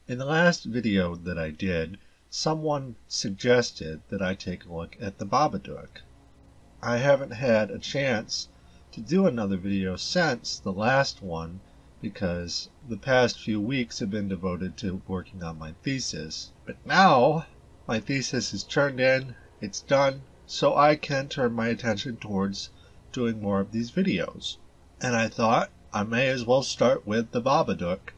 In the last video that I did, someone suggested that I take a look at the Babadook. I haven't had a chance to do another video since the last one because the past few weeks have been devoted to working on my thesis. But now my thesis is turned in, it's done, so I can turn my attention towards doing more of these videos. And I thought I may as well start with the Babadook.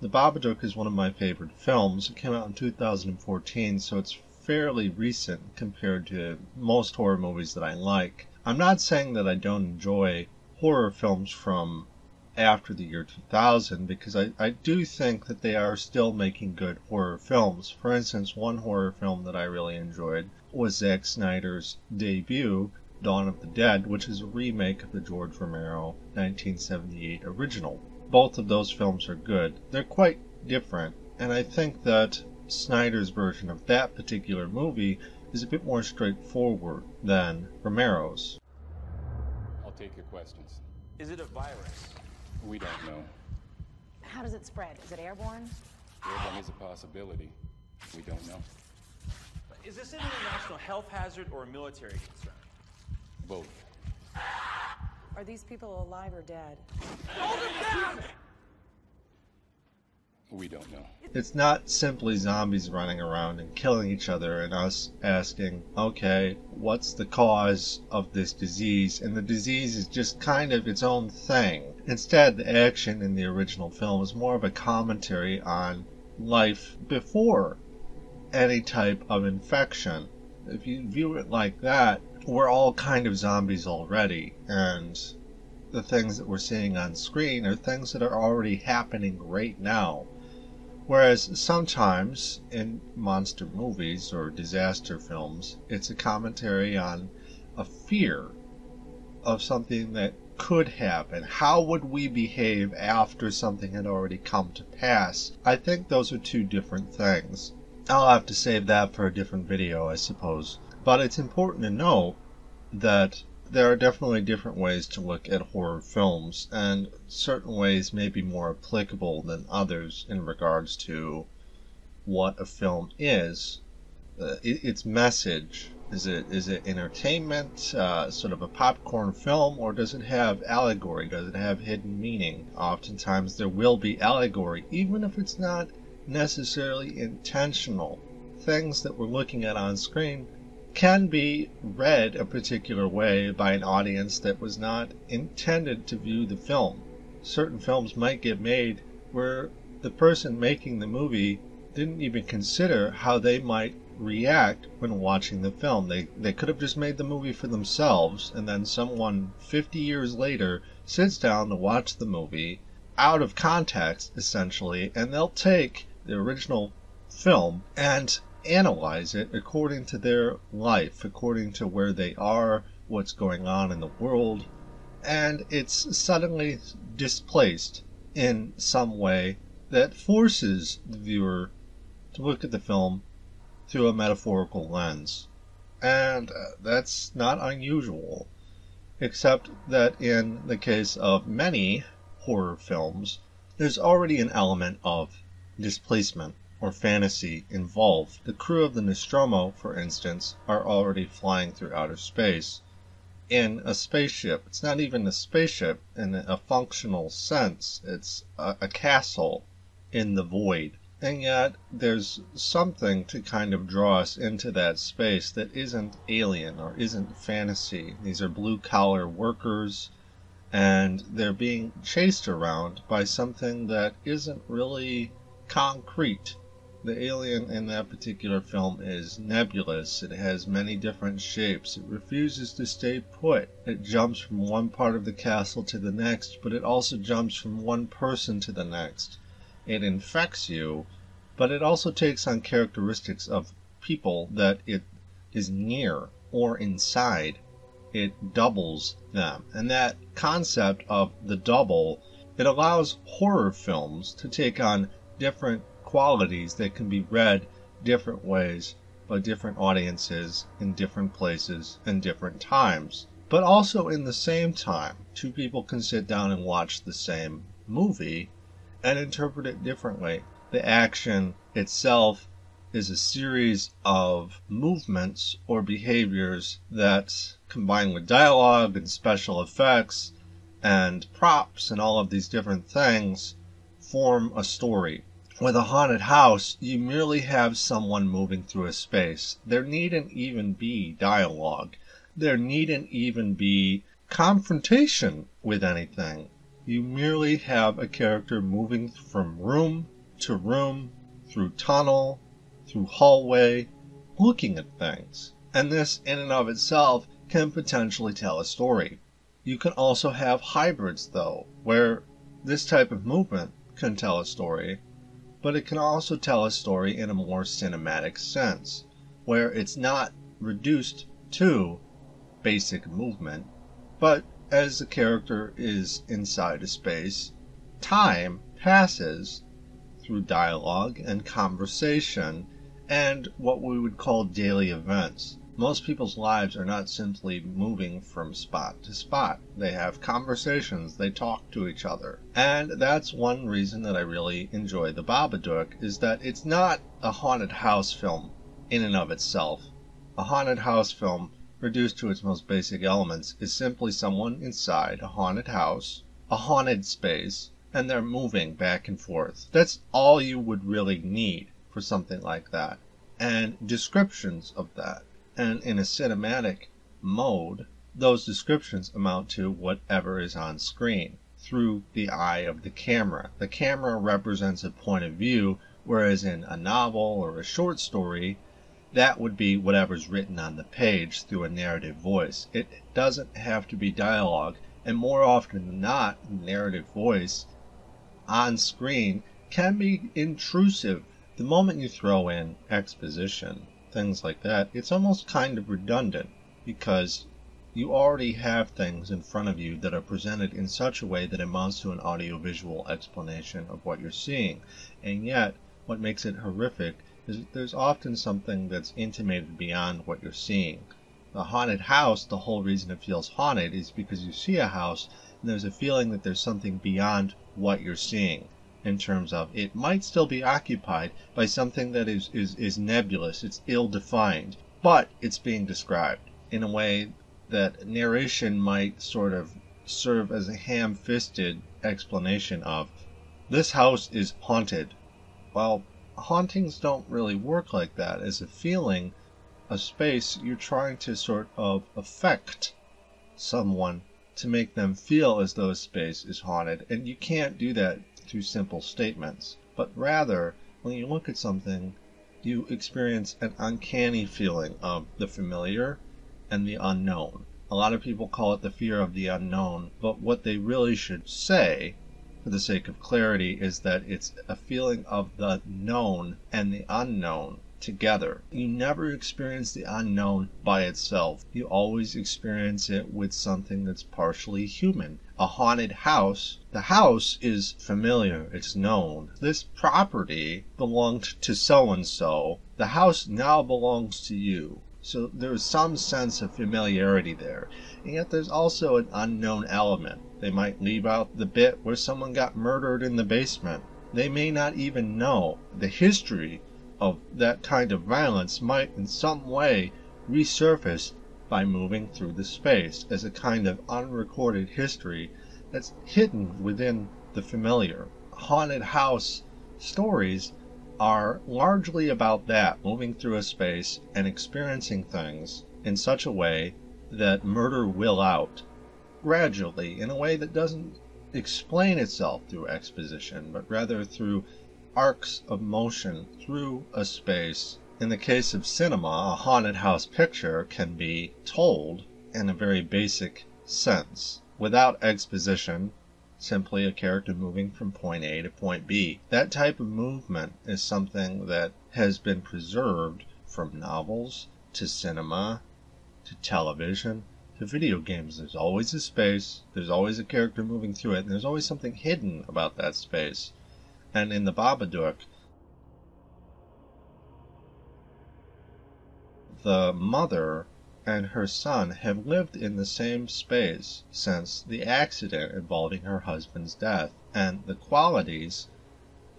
The Babadook is one of my favorite films. It came out in 2014, so it's fairly recent compared to most horror movies that I like. I'm not saying that I don't enjoy horror films from after the year 2000, because I do think that they are still making good horror films. For instance, one horror film that I really enjoyed was Zack Snyder's debut, Dawn of the Dead, which is a remake of the George Romero 1978 original. Both of those films are good. They're quite different, and I think that Snyder's version of that particular movie is a bit more straightforward than Romero's. I'll take your questions. Is it a virus? We don't know. How does it spread? Is it airborne? Airborne is a possibility. We don't know. Is this an international health hazard or a military concern? Both. Are these people alive or dead? Hold them down! We don't know. It's not simply zombies running around and killing each other and us asking, okay, what's the cause of this disease? And the disease is just kind of its own thing. Instead, the action in the original film is more of a commentary on life before any type of infection. If you view it like that, we're all kind of zombies already, and the things that we're seeing on screen are things that are already happening right now. Whereas sometimes in monster movies or disaster films, it's a commentary on a fear of something that could happen. How would we behave after something had already come to pass? I think those are two different things. I'll have to save that for a different video, I suppose. But it's important to note that there are definitely different ways to look at horror films, and certain ways may be more applicable than others in regards to what a film is. Its message. Is it entertainment, sort of a popcorn film, or does it have allegory? Does it have hidden meaning? Oftentimes there will be allegory, even if it's not necessarily intentional. Things that we're looking at on screen can be read a particular way by an audience that was not intended to view the film. Certain films might get made where the person making the movie didn't even consider how they might react when watching the film. They could have just made the movie for themselves, and then someone 50 years later sits down to watch the movie out of context, essentially, and they'll take the original film and analyze it according to their life, according to where they are, what's going on in the world, and it's suddenly displaced in some way that forces the viewer to look at the film through a metaphorical lens. And that's not unusual, except that in the case of many horror films, there's already an element of displacement or fantasy involved. The crew of the Nostromo, for instance, are already flying through outer space in a spaceship. It's not even a spaceship in a functional sense. It's a castle in the void. And yet there's something to kind of draw us into that space that isn't alien or isn't fantasy. These are blue-collar workers, and they're being chased around by something that isn't really concrete. The alien in that particular film is nebulous. It has many different shapes. It refuses to stay put. It jumps from one part of the castle to the next, but it also jumps from one person to the next. It infects you, but it also takes on characteristics of people that it is near or inside. It doubles them. And that concept of the double, it allows horror films to take on different qualities that can be read different ways by different audiences in different places and different times. But also in the same time, two people can sit down and watch the same movie and interpret it differently. The action itself is a series of movements or behaviors that, combined with dialogue and special effects and props and all of these different things, form a story. With a haunted house, you merely have someone moving through a space. There needn't even be dialogue. There needn't even be confrontation with anything. You merely have a character moving from room to room, through tunnel, through hallway, looking at things. And this, in and of itself, can potentially tell a story. You can also have hybrids, though, where this type of movement can tell a story, but it can also tell a story in a more cinematic sense, where it's not reduced to basic movement, but as the character is inside a space, time passes through dialogue and conversation and what we would call daily events. Most people's lives are not simply moving from spot to spot. They have conversations, they talk to each other. And that's one reason that I really enjoy The Babadook, is that it's not a haunted house film in and of itself. A haunted house film, reduced to its most basic elements, is simply someone inside a haunted house, a haunted space, and they're moving back and forth. That's all you would really need for something like that. And descriptions of that. And in a cinematic mode, those descriptions amount to whatever is on screen through the eye of the camera. The camera represents a point of view, whereas in a novel or a short story, that would be whatever's written on the page through a narrative voice. It doesn't have to be dialogue, and more often than not, narrative voice on screen can be intrusive. The moment you throw in exposition, things like that, it's almost kind of redundant, because you already have things in front of you that are presented in such a way that amounts to an audiovisual explanation of what you're seeing. And yet, what makes it horrific is that there's often something that's intimated beyond what you're seeing. The haunted house, the whole reason it feels haunted is because you see a house and there's a feeling that there's something beyond what you're seeing, in terms of it might still be occupied by something that is nebulous, it's ill-defined, but it's being described in a way that narration might sort of serve as a ham-fisted explanation of, this house is haunted. Well, hauntings don't really work like that. As a feeling, a space, you're trying to sort of affect someone to make them feel as though a space is haunted, and you can't do that through simple statements, but rather, when you look at something, you experience an uncanny feeling of the familiar and the unknown. A lot of people call it the fear of the unknown, but what they really should say, for the sake of clarity, is that it's a feeling of the known and the unknown together. You never experience the unknown by itself. You always experience it with something that's partially human. A haunted house, the house is familiar, it's known. This property belonged to so-and-so. The house now belongs to you. So there's some sense of familiarity there. And yet there's also an unknown element. They might leave out the bit where someone got murdered in the basement. They may not even know the history of that kind of violence might in some way resurface by moving through the space as a kind of unrecorded history that's hidden within the familiar. Haunted house stories are largely about that, moving through a space and experiencing things in such a way that murder will out gradually, in a way that doesn't explain itself through exposition, but rather through arcs of motion through a space. In the case of cinema, a haunted house picture can be told in a very basic sense, without exposition, simply a character moving from point A to point B. That type of movement is something that has been preserved from novels to cinema to television to video games. There's always a space, there's always a character moving through it, and there's always something hidden about that space. And in The Babadook, the mother and her son have lived in the same space since the accident involving her husband's death, and the qualities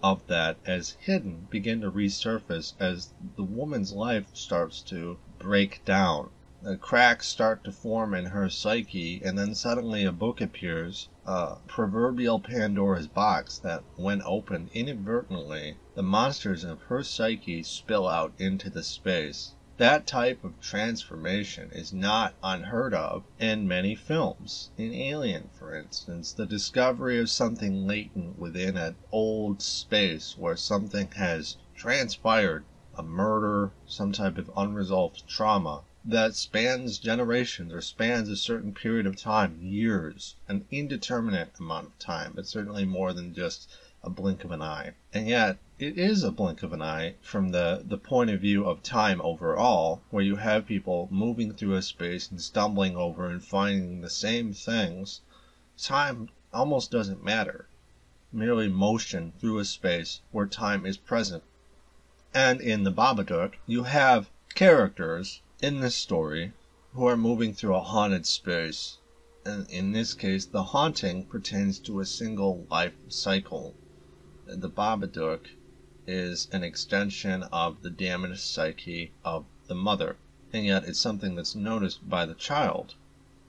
of that as hidden begin to resurface as the woman's life starts to break down. The cracks start to form in her psyche, and then suddenly a book appears, a proverbial Pandora's box that, when opened inadvertently, the monsters of her psyche spill out into the space. That type of transformation is not unheard of in many films. In Alien, for instance, the discovery of something latent within an old space where something has transpired, a murder, some type of unresolved trauma, that spans generations or spans a certain period of time, years, an indeterminate amount of time, but certainly more than just a blink of an eye. And yet, it is a blink of an eye from the point of view of time overall, where you have people moving through a space and stumbling over and finding the same things. Time almost doesn't matter. Merely motion through a space where time is present. And in the Babadook, you have characters in this story who are moving through a haunted space. And in this case, the haunting pertains to a single life cycle. The Babadook is an extension of the damaged psyche of the mother, and yet it's something that's noticed by the child.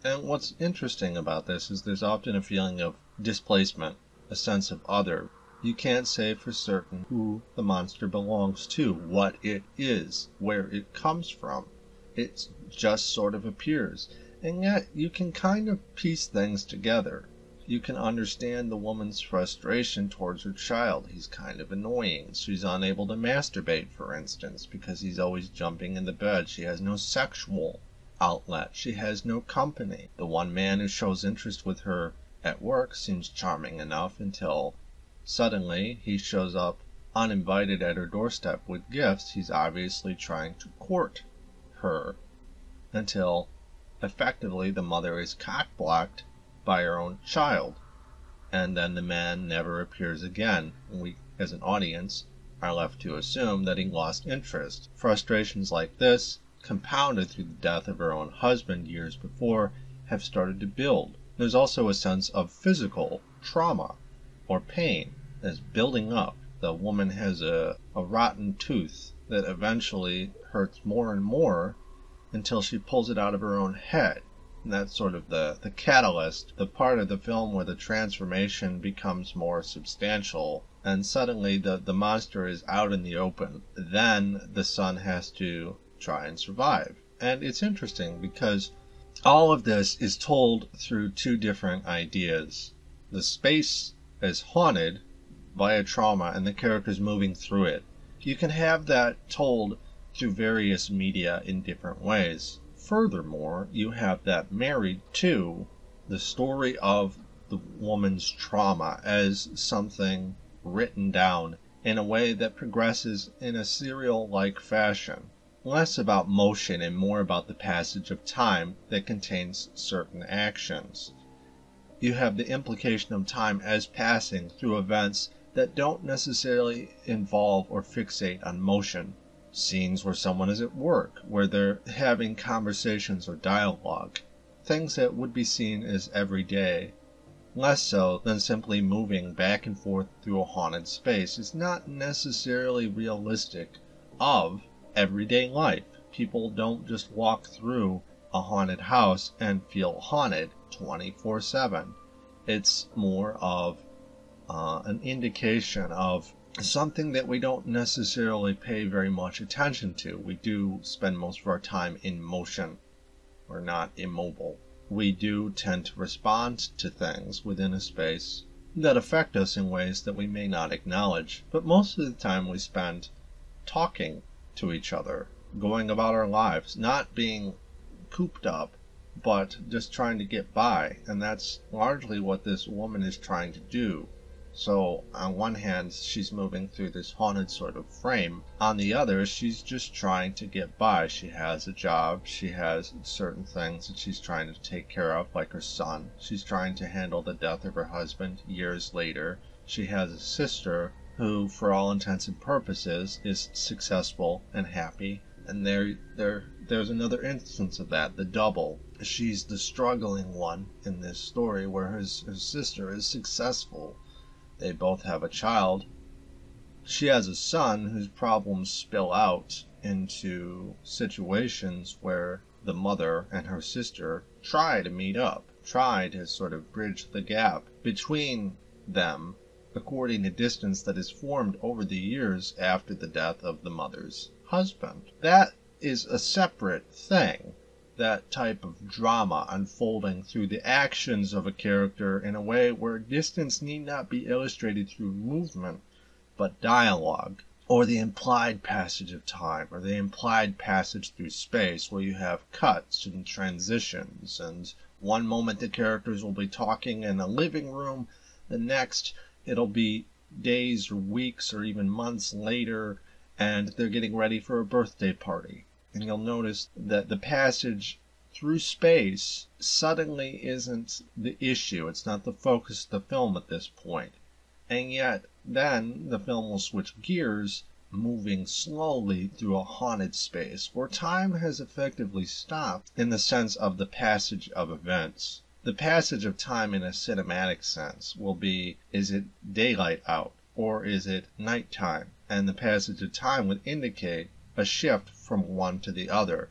And what's interesting about this is there's often a feeling of displacement, a sense of other. You can't say for certain who the monster belongs to, what it is, where it comes from. It just sort of appears, and yet you can kind of piece things together. You can understand the woman's frustration towards her child. He's kind of annoying. She's unable to masturbate, for instance, because he's always jumping in the bed. She has no sexual outlet. She has no company. The one man who shows interest with her at work seems charming enough until suddenly he shows up uninvited at her doorstep with gifts. He's obviously trying to court her, until effectively the mother is cock-blocked by her own child, and then the man never appears again. We, as an audience, are left to assume that he lost interest. Frustrations like this, compounded through the death of her own husband years before, have started to build. There's also a sense of physical trauma or pain that's building up. The woman has a rotten tooth that eventually hurts more and more until she pulls it out of her own head. And that's sort of the catalyst, the part of the film where the transformation becomes more substantial, and suddenly the monster is out in the open. Then the son has to try and survive. And it's interesting because all of this is told through two different ideas. The space is haunted by a trauma and the characters moving through it. You can have that told through various media in different ways. Furthermore, you have that married to the story of the woman's trauma as something written down in a way that progresses in a serial-like fashion. Less about motion and more about the passage of time that contains certain actions. You have the implication of time as passing through events that don't necessarily involve or fixate on motion. Scenes where someone is at work, where they're having conversations or dialogue. Things that would be seen as everyday. Less so than simply moving back and forth through a haunted space. It's not necessarily realistic of everyday life. People don't just walk through a haunted house and feel haunted 24/7. It's more of an indication of something that we don't necessarily pay very much attention to. We do spend most of our time in motion. We're not immobile. We do tend to respond to things within a space that affect us in ways that we may not acknowledge. But most of the time we spend talking to each other, going about our lives, not being cooped up, but just trying to get by. And that's largely what this woman is trying to do. So, on one hand, she's moving through this haunted sort of frame. On the other, she's just trying to get by. She has a job. She has certain things that she's trying to take care of, like her son. She's trying to handle the death of her husband years later. She has a sister who, for all intents and purposes, is successful and happy. And they're there's another instance of that, the double. She's the struggling one in this story where her sister is successful. They both have a child. She has a son whose problems spill out into situations where the mother and her sister try to meet up, try to sort of bridge the gap between them according to distance that is formed over the years after the death of the mother's husband. That is a separate thing, that type of drama unfolding through the actions of a character in a way where distance need not be illustrated through movement, but dialogue, or the implied passage of time, or the implied passage through space, where you have cuts and transitions, and one moment the characters will be talking in a living room, the next it'll be days or weeks or even months later, and they're getting ready for a birthday party. And you'll notice that the passage through space suddenly isn't the issue. It's not the focus of the film at this point. And yet, then the film will switch gears, moving slowly through a haunted space, where time has effectively stopped in the sense of the passage of events. The passage of time in a cinematic sense will be, is it daylight out, or is it nighttime? And the passage of time would indicate a shift from one to the other.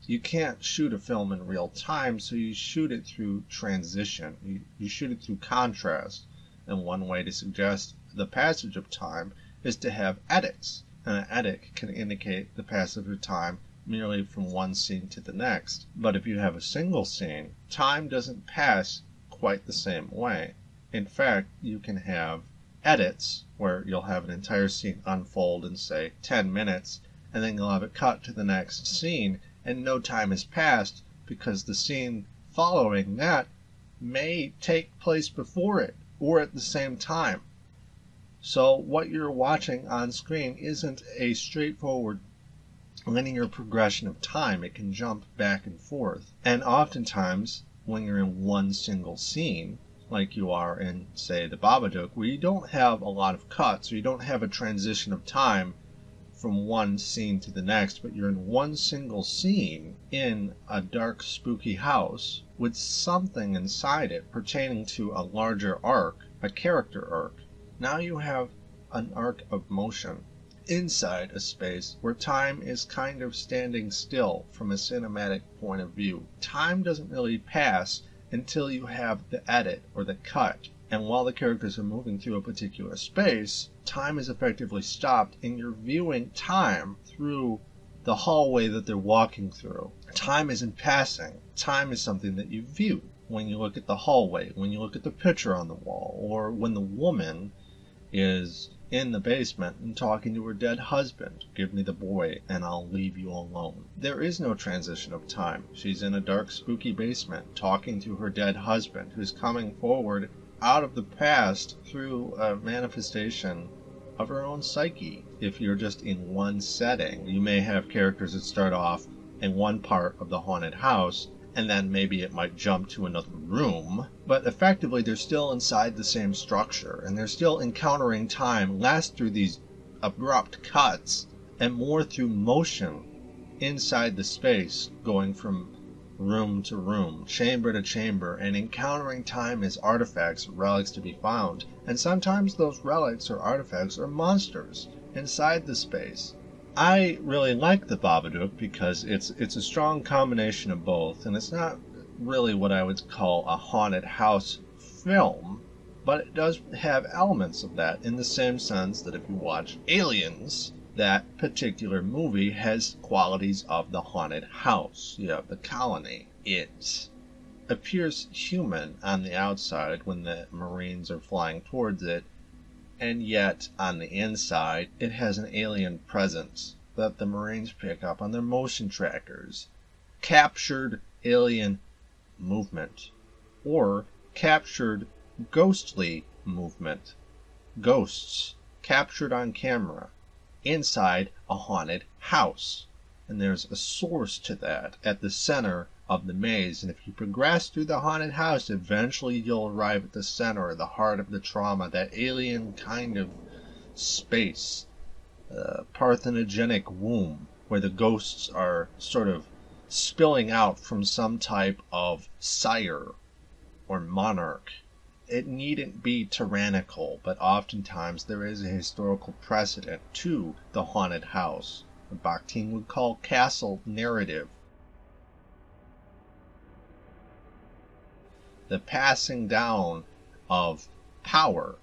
You can't shoot a film in real time, so you shoot it through transition. You shoot it through contrast. And one way to suggest the passage of time is to have edits. And an edit can indicate the passage of time merely from one scene to the next. But if you have a single scene, time doesn't pass quite the same way. In fact, you can have edits where you'll have an entire scene unfold in, say, 10 minutes, and then you'll have it cut to the next scene, and no time has passed because the scene following that may take place before it or at the same time. So what you're watching on screen isn't a straightforward linear progression of time. It can jump back and forth. And oftentimes, when you're in one single scene, like you are in, say, the Babadook, where you don't have a lot of cuts, or you don't have a transition of time from one scene to the next, but you're in one single scene in a dark, spooky house with something inside it pertaining to a larger arc, a character arc. Now you have an arc of motion inside a space where time is kind of standing still from a cinematic point of view. Time doesn't really pass until you have the edit or the cut. And while the characters are moving through a particular space, time is effectively stopped, and you're viewing time through the hallway that they're walking through. Time isn't passing. Time is something that you view when you look at the hallway, when you look at the picture on the wall, or when the woman is in the basement and talking to her dead husband. Give me the boy and I'll leave you alone. There is no transition of time. She's in a dark, spooky basement talking to her dead husband, who's coming forward out of the past through a manifestation of her own psyche. If you're just in one setting, you may have characters that start off in one part of the haunted house, and then maybe it might jump to another room, but effectively they're still inside the same structure, and they're still encountering time less through these abrupt cuts and more through motion inside the space, going from room to room, chamber to chamber, and encountering time as artifacts, relics to be found. And sometimes those relics or artifacts are monsters inside the space. I really like the Babadook because it's a strong combination of both, and it's not really what I would call a haunted house film, but it does have elements of that in the same sense that if you watch Aliens, that particular movie has qualities of the haunted house. You have the colony. It appears human on the outside when the Marines are flying towards it, and yet on the inside it has an alien presence that the Marines pick up on their motion trackers. Captured alien movement, or captured ghostly movement. Ghosts captured on camera inside a haunted house. And there's a source to that at the center of the maze, and if you progress through the haunted house, eventually you'll arrive at the center, the heart of the trauma, that alien kind of space, parthenogenic womb, where the ghosts are sort of spilling out from some type of sire or monarch. It needn't be tyrannical, but oftentimes there is a historical precedent to the haunted house, what Bakhtin would call castle narrative. The passing down of power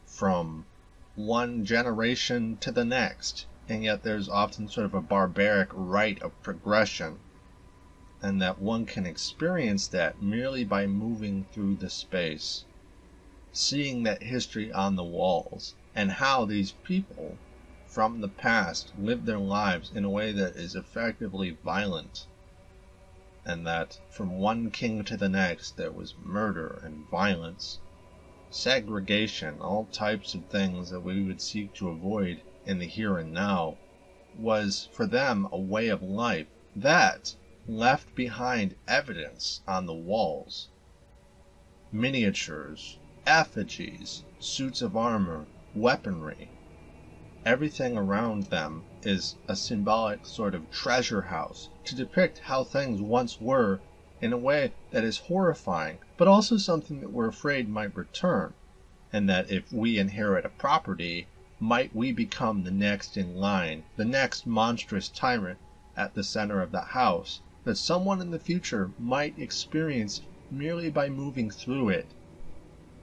from one generation to the next, and yet there's often sort of a barbaric rite of progression, and that one can experience that merely by moving through the space, seeing that history on the walls, and how these people from the past lived their lives in a way that is effectively violent, and that from one king to the next there was murder and violence, segregation, all types of things that we would seek to avoid in the here and now, was for them a way of life that left behind evidence on the walls. Miniatures, effigies, suits of armor, weaponry. Everything around them is a symbolic sort of treasure house to depict how things once were in a way that is horrifying, but also something that we're afraid might return, and that if we inherit a property, might we become the next in line, the next monstrous tyrant at the center of the house, that someone in the future might experience merely by moving through it.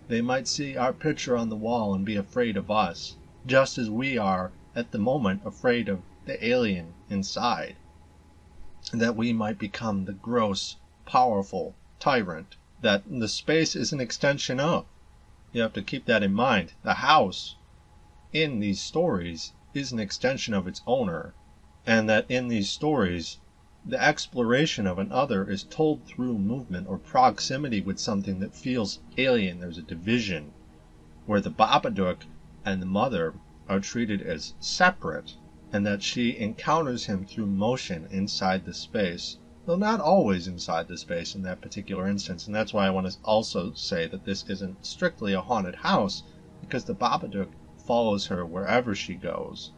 They might see our picture on the wall and be afraid of us, just as we are at the moment afraid of the alien inside, and that we might become the gross, powerful tyrant that the space is an extension of. You have to keep that in mind. The house in these stories is an extension of its owner, and that in these stories the exploration of an other is told through movement or proximity with something that feels alien. There's a division where the Babadook and the mother are treated as separate, and that she encounters him through motion inside the space, though not always inside the space in that particular instance. And that's why I want to also say that this isn't strictly a haunted house, because the Babadook follows her wherever she goes.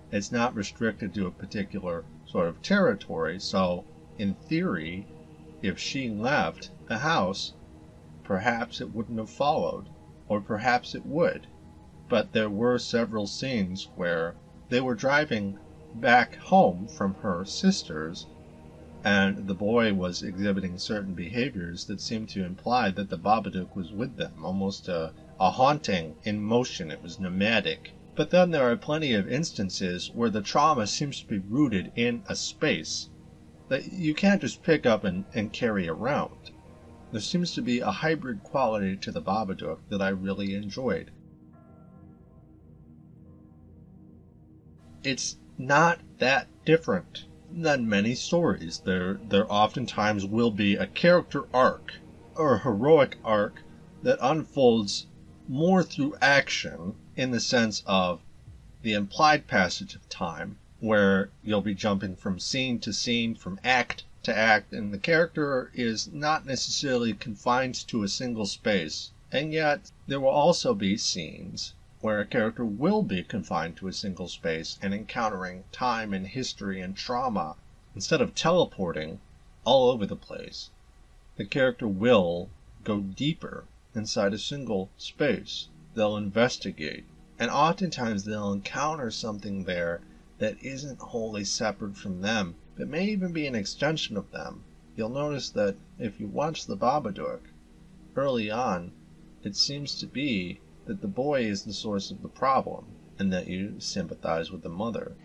It's not restricted to a particular sort of territory, so in theory, if she left the house, perhaps it wouldn't have followed, or perhaps it would. But there were several scenes where they were driving back home from her sister's, and the boy was exhibiting certain behaviors that seemed to imply that the Babadook was with them, almost a haunting in motion. It was nomadic. But then there are plenty of instances where the trauma seems to be rooted in a space that you can't just pick up and carry around. There seems to be a hybrid quality to the Babadook that I really enjoyed. It's not that different than many stories. There oftentimes will be a character arc or a heroic arc that unfolds more through action, in the sense of the implied passage of time, where you'll be jumping from scene to scene, from act to act, and the character is not necessarily confined to a single space. And yet there will also be scenes where a character will be confined to a single space and encountering time and history and trauma. Instead of teleporting all over the place, the character will go deeper inside a single space. They'll investigate, and oftentimes they'll encounter something there that isn't wholly separate from them, but may even be an extension of them. You'll notice that if you watch the Babadook, early on, it seems to be that the boy is the source of the problem, and that you sympathize with the mother.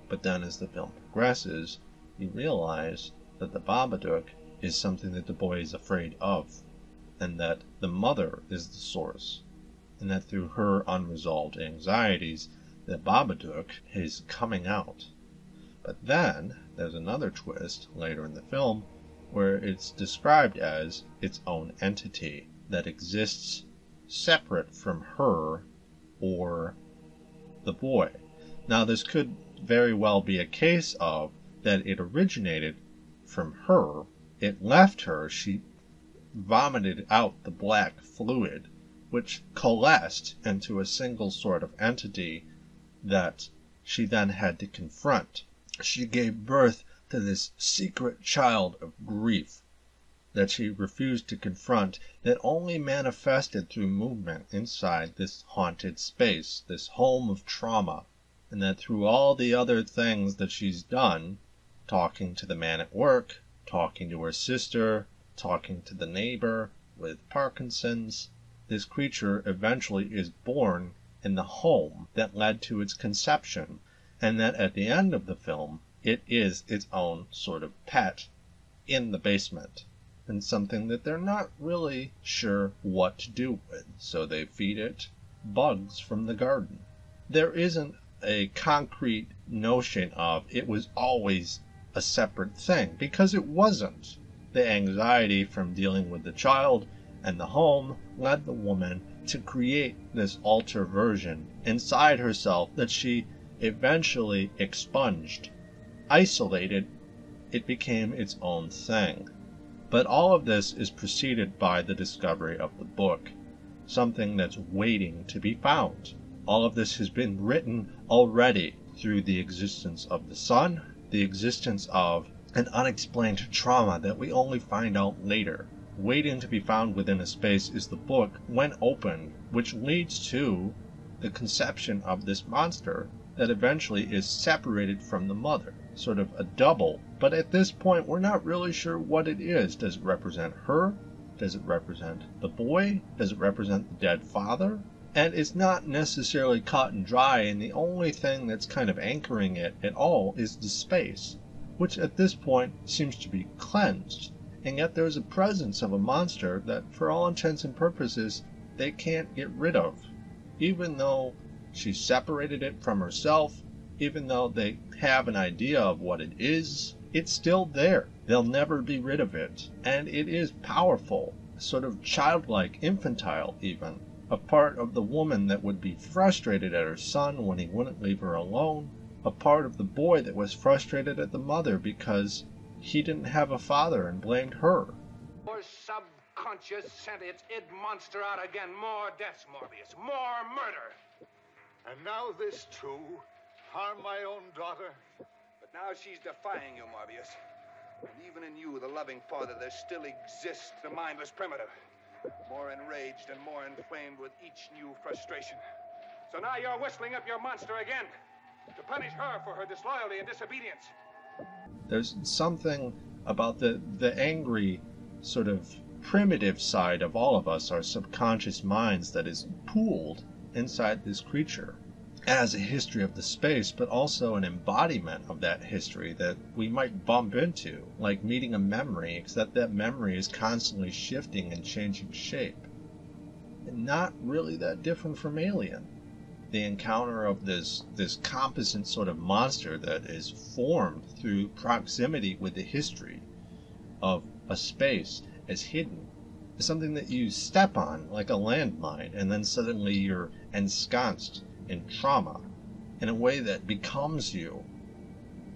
But then as the film progresses, you realize that the Babadook is something that the boy is afraid of, and that the mother is the source, and that through her unresolved anxieties, the Babadook is coming out. But then there's another twist later in the film where it's described as its own entity that exists separate from her or the boy. Now, this could very well be a case of that it originated from her. It left her. She vomited out the black fluid, which coalesced into a single sort of entity that she then had to confront. She gave birth to this secret child of grief that she refused to confront, that only manifested through movement inside this haunted space, this home of trauma, and that through all the other things that she's done, talking to the man at work, talking to her sister, talking to the neighbor with Parkinson's, this creature eventually is born in the home that led to its conception, and that at the end of the film, it is its own sort of pet in the basement, and something that they're not really sure what to do with, so they feed it bugs from the garden. There isn't a concrete notion of it was always a separate thing, because it wasn't. The anxiety from dealing with the child and the home led the woman to create this alter version inside herself that she eventually expunged. Isolated, it became its own thing. But all of this is preceded by the discovery of the book, something that's waiting to be found. All of this has been written already through the existence of the son, the existence of an unexplained trauma that we only find out later. Waiting to be found within a space is the book when opened, which leads to the conception of this monster that eventually is separated from the mother, sort of a double. But at this point, we're not really sure what it is. Does it represent her? Does it represent the boy? Does it represent the dead father? And it's not necessarily cut and dry, and the only thing that's kind of anchoring it at all is the space, which at this point seems to be cleansed. And yet there's a presence of a monster that, for all intents and purposes, they can't get rid of. Even though she separated it from herself, even though they have an idea of what it is, it's still there. They'll never be rid of it. And it is powerful, sort of childlike, infantile even. A part of the woman that would be frustrated at her son when he wouldn't leave her alone. A part of the boy that was frustrated at the mother because he didn't have a father and blamed her. Your subconscious sent its id monster out again. More deaths, Morbius. More murder. And now this too? Harm my own daughter? But now she's defying you, Morbius. And even in you, the loving father, there still exists the mindless primitive. More enraged and more inflamed with each new frustration. So now you're whistling up your monster again to punish her for her disloyalty and disobedience. There's something about the angry, sort of primitive side of all of us, our subconscious minds, that is pooled inside this creature as a history of the space, but also an embodiment of that history that we might bump into, like meeting a memory, except that memory is constantly shifting and changing shape. And not really that different from Alien. The encounter of this composite sort of monster that is formed through proximity with the history of a space as hidden is something that you step on like a landmine, and then suddenly you're ensconced in trauma in a way that becomes you,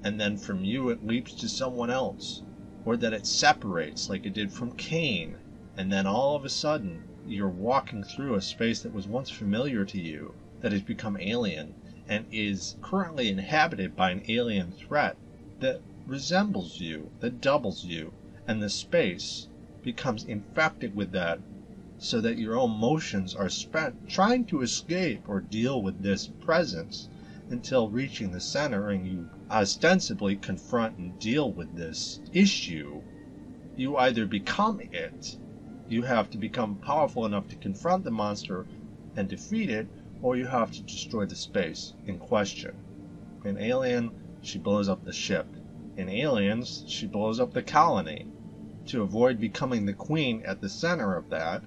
and then from you it leaps to someone else, or that it separates like it did from Cain, and then all of a sudden you're walking through a space that was once familiar to you, that has become alien, and is currently inhabited by an alien threat that resembles you, that doubles you, and the space becomes infected with that, so that your own motions are spent trying to escape or deal with this presence until reaching the center and you ostensibly confront and deal with this issue. You either become it, you have to become powerful enough to confront the monster and defeat it, or you have to destroy the space in question. In Alien, she blows up the ship. In Aliens, she blows up the colony. To avoid becoming the queen at the center of that,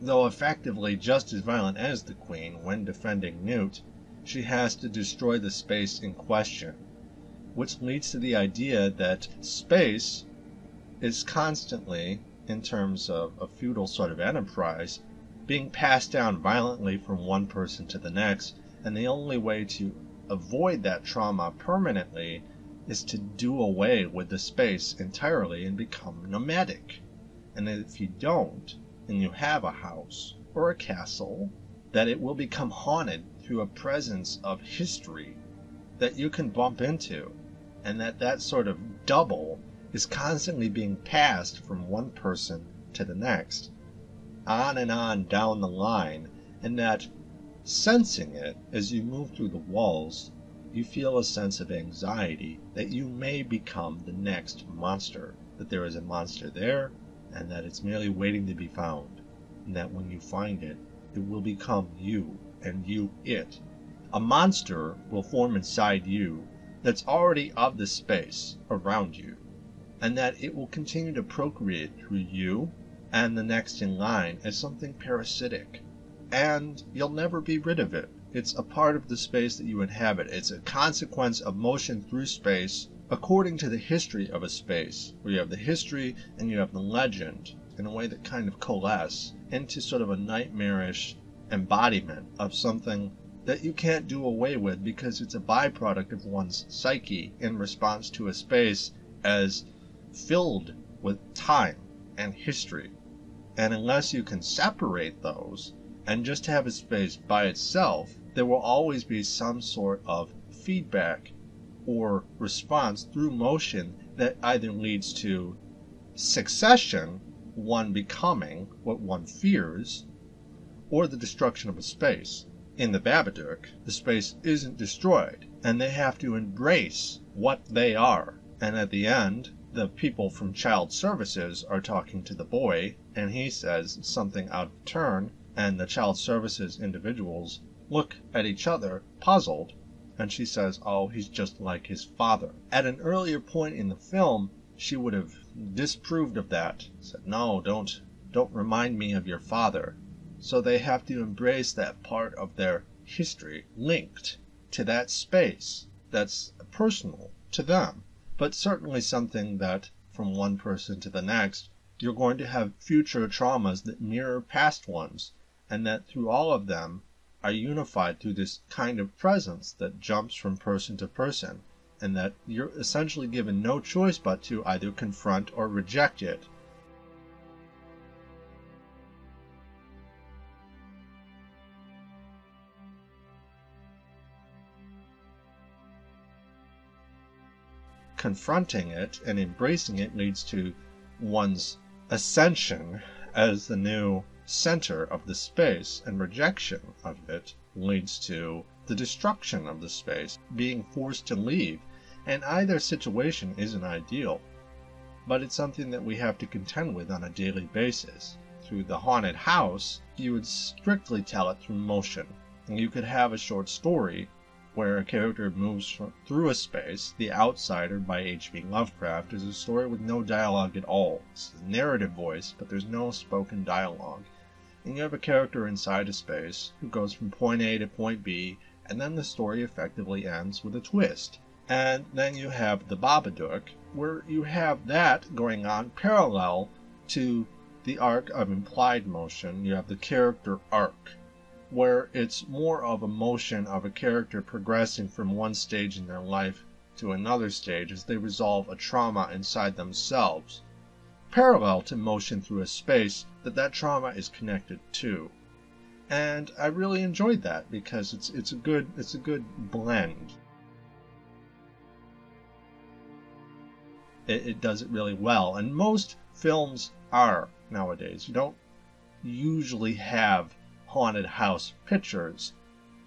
though effectively just as violent as the queen when defending Newt, she has to destroy the space in question, which leads to the idea that space is constantly, in terms of a feudal sort of enterprise, being passed down violently from one person to the next, and the only way to avoid that trauma permanently is to do away with the space entirely and become nomadic. And if you don't, and you have a house or a castle, that it will become haunted through a presence of history that you can bump into, and that sort of double is constantly being passed from one person to the next, on and on down the line, and that sensing it as you move through the walls, you feel a sense of anxiety that you may become the next monster, that there is a monster there, and that it's merely waiting to be found, and that when you find it, it will become you, and you it. A monster will form inside you that's already of the space around you, and that it will continue to procreate through you and the next in line as something parasitic, and you'll never be rid of it. It's a part of the space that you inhabit. It's a consequence of motion through space according to the history of a space, where you have the history and you have the legend in a way that kind of coalesce into sort of a nightmarish embodiment of something that you can't do away with because it's a byproduct of one's psyche in response to a space as filled with time and history. And unless you can separate those and just have a space by itself, there will always be some sort of feedback or response through motion that either leads to succession, one becoming what one fears, or the destruction of a space. In the Babadook, the space isn't destroyed, and they have to embrace what they are. And at the end, the people from Child Services are talking to the boy, and he says something out of turn, and the Child Services individuals look at each other, puzzled, and she says, "Oh, he's just like his father." At an earlier point in the film, she would have disproved of that, said, "No, don't remind me of your father." So they have to embrace that part of their history linked to that space that's personal to them, but certainly something that from one person to the next, you're going to have future traumas that mirror past ones, and that through all of them are unified through this kind of presence that jumps from person to person, and that you're essentially given no choice but to either confront or reject it. Confronting it and embracing it leads to one's ascension as the new center of the space, and rejection of it leads to the destruction of the space, being forced to leave. And either situation isn't ideal, but it's something that we have to contend with on a daily basis. Through the haunted house, you would strictly tell it through motion. And you could have a short story where a character moves through a space. The Outsider by H.P. Lovecraft is a story with no dialogue at all. It's a narrative voice, but there's no spoken dialogue. And you have a character inside a space who goes from point A to point B, and then the story effectively ends with a twist. And then you have the Babadook, where you have that going on parallel to the arc of implied motion. You have the character arc, where it's more of a motion of a character progressing from one stage in their life to another stage as they resolve a trauma inside themselves, parallel to motion through a space that trauma is connected to. And I really enjoyed that because it's a good blend. It does it really well, and most films are nowadays. You don't usually have haunted house pictures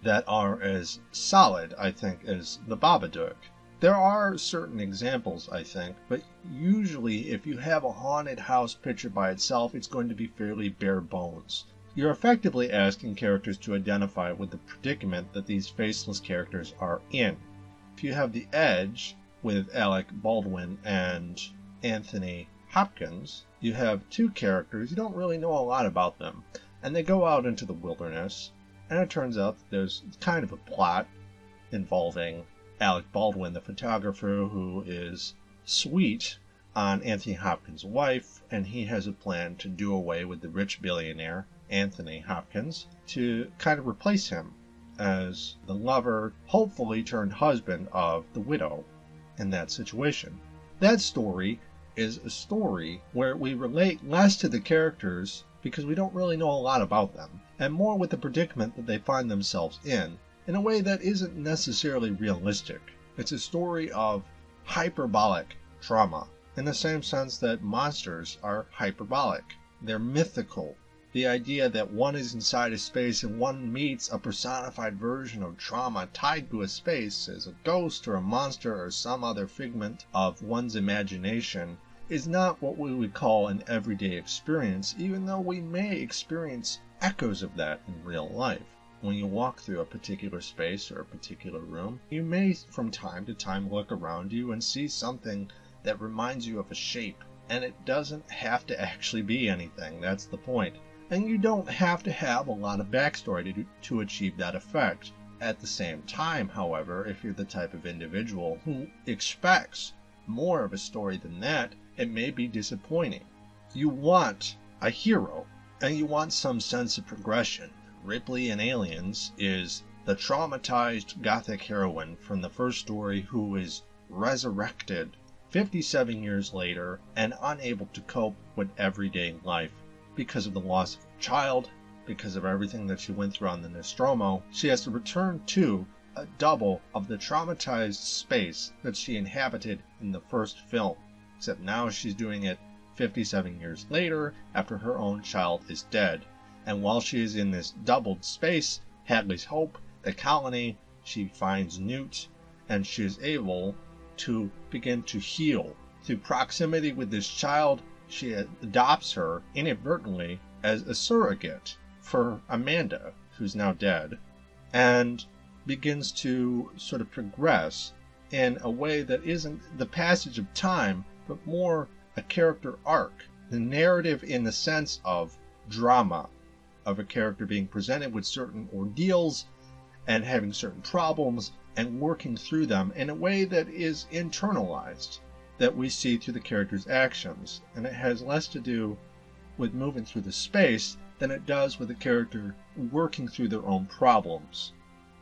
that are as solid, I think, as the Babadook. There are certain examples, I think, but usually if you have a haunted house picture by itself, it's going to be fairly bare bones. You're effectively asking characters to identify with the predicament that these faceless characters are in. If you have The Edge with Alec Baldwin and Anthony Hopkins, you have two characters, you don't really know a lot about them, and they go out into the wilderness, and it turns out that there's kind of a plot involving Alec Baldwin, the photographer, who is sweet on Anthony Hopkins' wife, and he has a plan to do away with the rich billionaire, Anthony Hopkins, to kind of replace him as the lover, hopefully turned husband of the widow. in that situation. That story is a story where we relate less to the characters because we don't really know a lot about them, and more with the predicament that they find themselves in a way that isn't necessarily realistic. It's a story of hyperbolic trauma, in the same sense that monsters are hyperbolic. They're mythical. The idea that one is inside a space and one meets a personified version of trauma tied to a space as a ghost or a monster or some other figment of one's imagination is not what we would call an everyday experience, even though we may experience echoes of that in real life. When you walk through a particular space or a particular room, you may from time to time look around you and see something that reminds you of a shape, and it doesn't have to actually be anything. That's the point. And you don't have to have a lot of backstory to achieve that effect. At the same time, however, if you're the type of individual who expects more of a story than that, it may be disappointing. You want a hero, and you want some sense of progression. Ripley in Aliens is the traumatized Gothic heroine from the first story who is resurrected 57 years later and unable to cope with everyday life. Because of the loss of a child, because of everything that she went through on the Nostromo, she has to return to a double of the traumatized space that she inhabited in the first film. Except now she's doing it 57 years later after her own child is dead. And while she is in this doubled space, Hadley's Hope, the colony, she finds Newt, and she is able to begin to heal. Through proximity with this child, she adopts her inadvertently as a surrogate for Amanda, who's now dead, and begins to sort of progress in a way that isn't the passage of time, but more a character arc. The narrative in the sense of drama, of a character being presented with certain ordeals and having certain problems and working through them in a way that is internalized, that we see through the character's actions, and it has less to do with moving through the space than it does with the character working through their own problems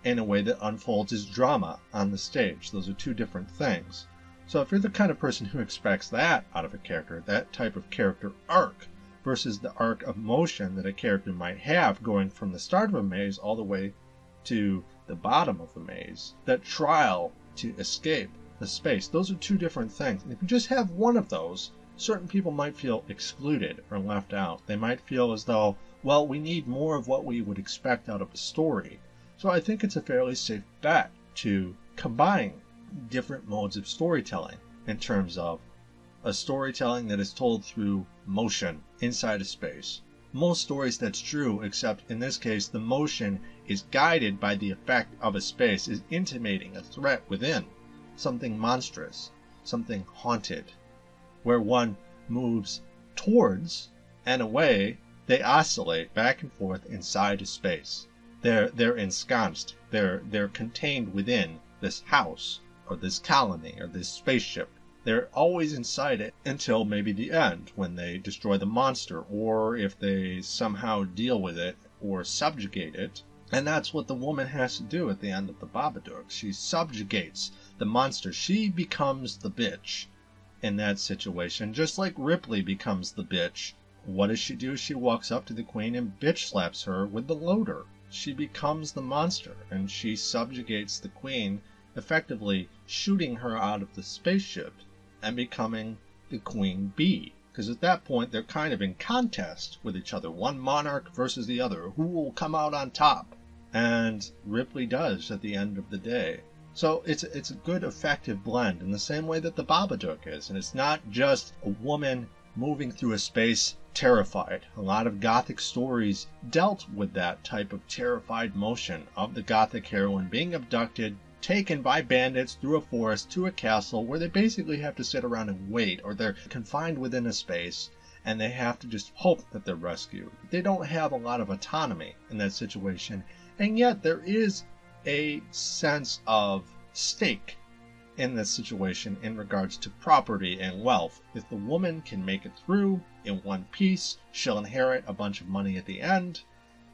in a way that unfolds as drama on the stage. Those are two different things. So if you're the kind of person who expects that out of a character, that type of character arc, versus the arc of motion that a character might have going from the start of a maze all the way to the bottom of the maze, that trial to escape the space, those are two different things. And if you just have one of those, certain people might feel excluded or left out. They might feel as though, well, we need more of what we would expect out of a story. So I think it's a fairly safe bet to combine different modes of storytelling in terms of a storytelling that is told through motion inside a space. Most stories that's true, except in this case the motion is guided by the effect of a space, is intimating a threat within, something monstrous, something haunted, where one moves towards and away. They oscillate back and forth inside a space. They're ensconced. They're contained within this house or this colony or this spaceship. They're always inside it until maybe the end, when they destroy the monster, or if they somehow deal with it or subjugate it. And that's what the woman has to do at the end of the Babadook. She subjugates the monster. She becomes the bitch in that situation, just like Ripley becomes the bitch. What does she do? She walks up to the queen and bitch slaps her with the loader. She becomes the monster, and she subjugates the queen, effectively shooting her out of the spaceship and becoming the queen bee. Because at that point, they're kind of in contest with each other. One monarch versus the other. Who will come out on top? And Ripley does at the end of the day. So it's a good, effective blend in the same way that the Babadook is. And it's not just a woman moving through a space terrified. A lot of Gothic stories dealt with that type of terrified motion of the Gothic heroine being abducted, taken by bandits through a forest to a castle where they basically have to sit around and wait, or they're confined within a space and they have to just hope that they're rescued. They don't have a lot of autonomy in that situation, and yet there is a sense of stake in this situation in regards to property and wealth. If the woman can make it through in one piece, she'll inherit a bunch of money at the end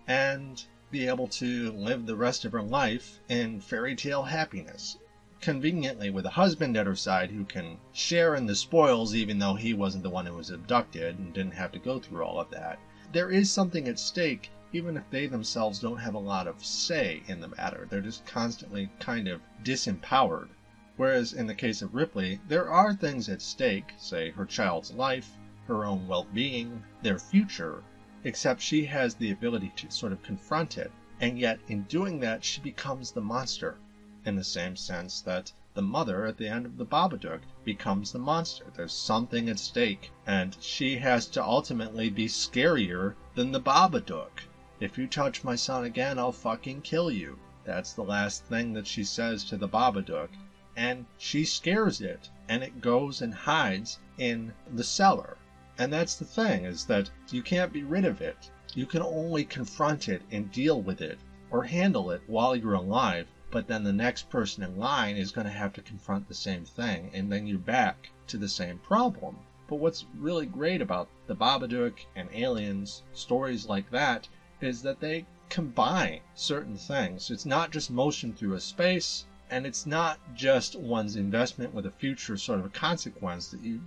and be able to live the rest of her life in fairy tale happiness. conveniently with a husband at her side who can share in the spoils even though he wasn't the one who was abducted and didn't have to go through all of that. There is something at stake even if they themselves don't have a lot of say in the matter. They're just constantly kind of disempowered. Whereas in the case of Ripley, there are things at stake, say her child's life, her own well-being, their future, except she has the ability to sort of confront it, and yet in doing that she becomes the monster, in the same sense that the mother at the end of the Babadook becomes the monster. There's something at stake, and she has to ultimately be scarier than the Babadook. If you touch my son again, I'll fucking kill you. That's the last thing that she says to the Babadook, and she scares it, and it goes and hides in the cellar. And that's the thing, is that you can't be rid of it. You can only confront it and deal with it, or handle it while you're alive, but then the next person in line is going to have to confront the same thing, and then you're back to the same problem. But what's really great about the Babadook and Aliens, stories like that, is that they combine certain things. It's not just motion through a space, and it's not just one's investment with a future sort of a consequence that you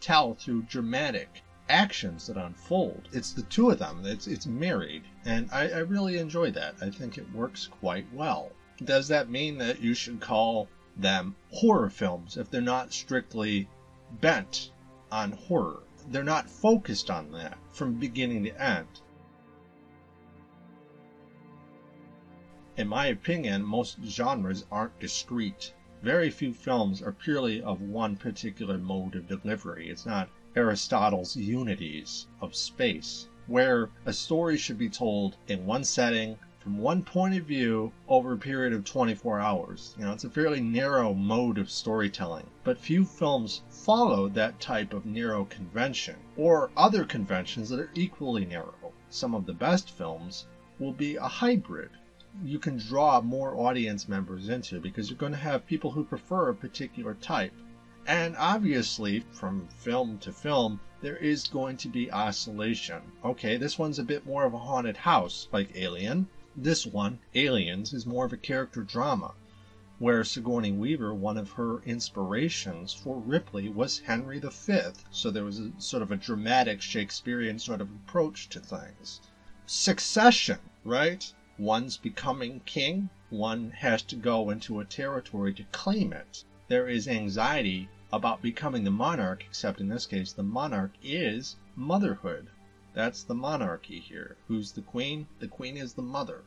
tell through dramatic actions that unfold. It's the two of them. It's married, and I really enjoy that. I think it works quite well. Does that mean that you should call them horror films if they're not strictly bent on horror? They're not focused on that from beginning to end. In my opinion, most genres aren't discrete. Very few films are purely of one particular mode of delivery. It's not Aristotle's unities of space, where a story should be told in one setting, from one point of view, over a period of 24 hours. It's a fairly narrow mode of storytelling, but few films follow that type of narrow convention, or other conventions that are equally narrow. Some of the best films will be a hybrid. You can draw more audience members into because you're going to have people who prefer a particular type. And obviously, from film to film, there is going to be oscillation. Okay, this one's a bit more of a haunted house, like Alien. This one, Aliens, is more of a character drama, where Sigourney Weaver, one of her inspirations for Ripley was Henry V, so there was a sort of a dramatic Shakespearean sort of approach to things. Succession, right? One's becoming king, one has to go into a territory to claim it. There is anxiety about becoming the monarch, except in this case the monarch is motherhood. That's the monarchy here. Who's the queen? The queen is the mother.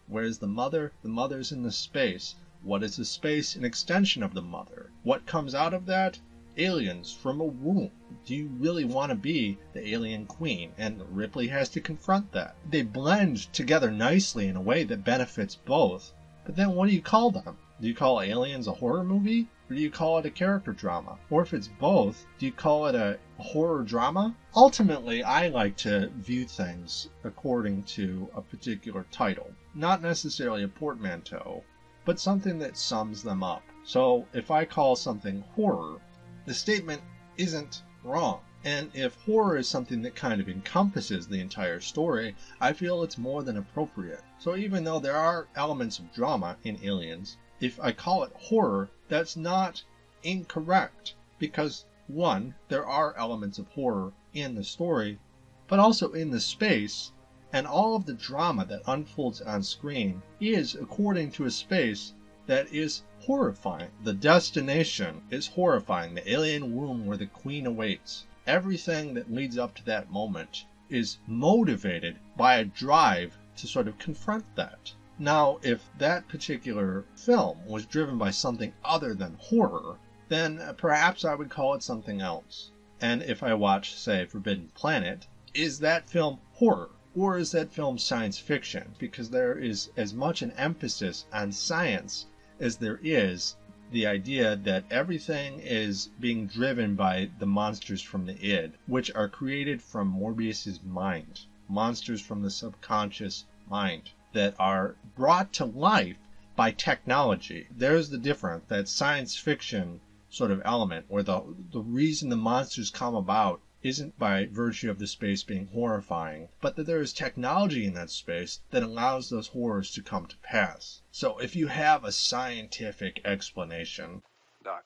Where's the mother? The mother's in the space. What is the space? An extension of the mother. What comes out of that? Aliens from a womb. Do you really want to be the alien queen? And Ripley has to confront that. They blend together nicely in a way that benefits both. But then what do you call them? Do you call Aliens a horror movie? Or do you call it a character drama? Or if it's both, do you call it a horror drama? Ultimately, I like to view things according to a particular title. Not necessarily a portmanteau, but something that sums them up. So if I call something horror, the statement isn't wrong. And if horror is something that kind of encompasses the entire story, I feel it's more than appropriate. So even though there are elements of drama in Aliens, if I call it horror, that's not incorrect. Because, one, there are elements of horror in the story, but also in the space, and all of the drama that unfolds on screen is according to a space that is horrifying. The destination is horrifying. The alien womb where the queen awaits. Everything that leads up to that moment is motivated by a drive to sort of confront that. Now, if that particular film was driven by something other than horror, then perhaps I would call it something else. And if I watch, say, Forbidden Planet, is that film horror? Or is that film science fiction? Because there is as much an emphasis on science as there is the idea that everything is being driven by the monsters from the id, which are created from Morbius's mind. Monsters from the subconscious mind that are brought to life by technology. There's the difference, that science fiction sort of element, where the reason the monsters come about isn't by virtue of the space being horrifying, but that there is technology in that space that allows those horrors to come to pass. So if you have a scientific explanation, Doc,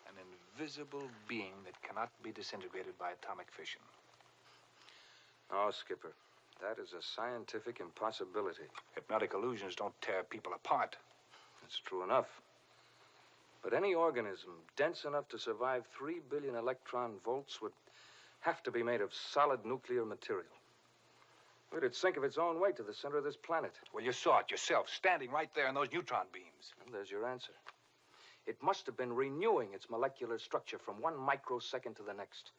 an invisible being that cannot be disintegrated by atomic fission. Oh, Skipper, that is a scientific impossibility. Hypnotic illusions don't tear people apart. That's true enough. But any organism dense enough to survive 3 billion electron volts would have to be made of solid nuclear material. It'd sink of its own weight to the center of this planet. Well, you saw it yourself, standing right there in those neutron beams. And there's your answer. It must have been renewing its molecular structure from 1 microsecond to the next.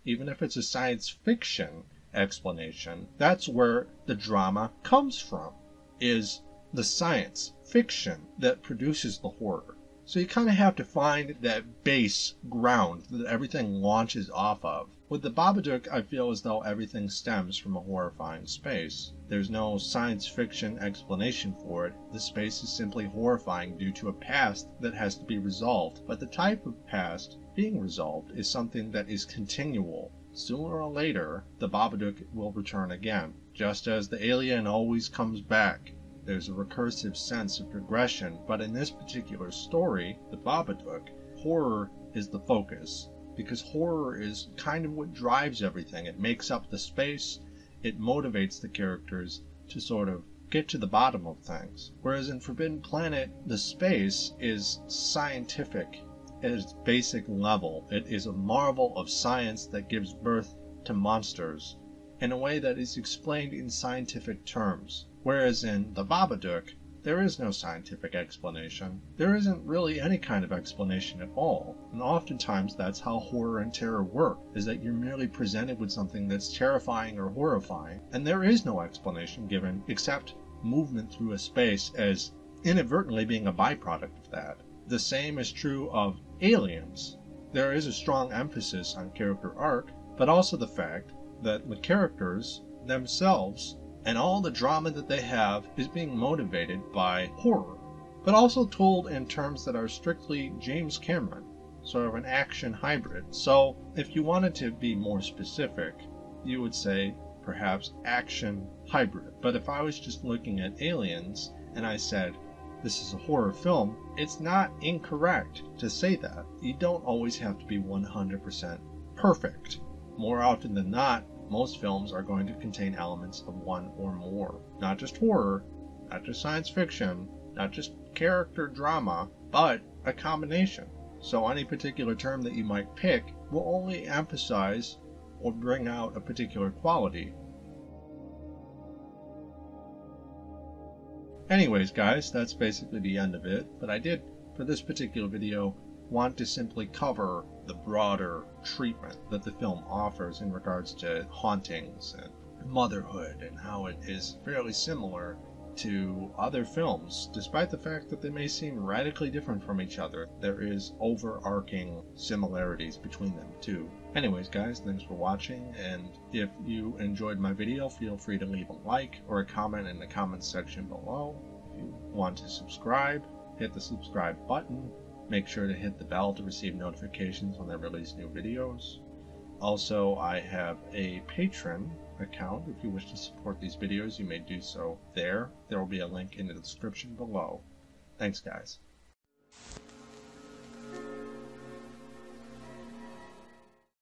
even if it's a science fiction explanation, that's where the drama comes from, is the science fiction that produces the horror. So you kind of have to find that base ground that everything launches off of. With the Babadook, I feel as though everything stems from a horrifying space. There's no science fiction explanation for it. The space is simply horrifying due to a past that has to be resolved. But the type of past being resolved is something that is continual. Sooner or later, the Babadook will return again, just as the alien always comes back. There's a recursive sense of progression, but in this particular story, the Babadook, horror is the focus, because horror is kind of what drives everything. It makes up the space, it motivates the characters to sort of get to the bottom of things. Whereas in Forbidden Planet, the space is scientific at its basic level. It is a marvel of science that gives birth to monsters in a way that is explained in scientific terms. Whereas in The Babadook, there is no scientific explanation. There isn't really any kind of explanation at all. And oftentimes that's how horror and terror work, is that you're merely presented with something that's terrifying or horrifying, and there is no explanation given except movement through a space as inadvertently being a byproduct of that. The same is true of Aliens. There is a strong emphasis on character arc, but also the fact that the characters themselves and all the drama that they have is being motivated by horror, but also told in terms that are strictly James Cameron, sort of an action hybrid. So if you wanted to be more specific, you would say perhaps action hybrid. But if I was just looking at Aliens and I said, this is a horror film, it's not incorrect to say that. You don't always have to be 100% perfect. More often than not, most films are going to contain elements of one or more. Not just horror, not just science fiction, not just character drama, but a combination. So any particular term that you might pick will only emphasize or bring out a particular quality. Anyways guys, that's basically the end of it, but I did, for this particular video, want to simply cover the broader treatment that the film offers in regards to hauntings and motherhood, and how it is fairly similar to other films. Despite the fact that they may seem radically different from each other, there is overarching similarities between them too. Anyways guys, thanks for watching, and if you enjoyed my video, feel free to leave a like or a comment in the comments section below. If you want to subscribe, hit the subscribe button. Make sure to hit the bell to receive notifications when I release new videos. Also, I have a Patreon account. If you wish to support these videos, you may do so there. There will be a link in the description below. Thanks, guys.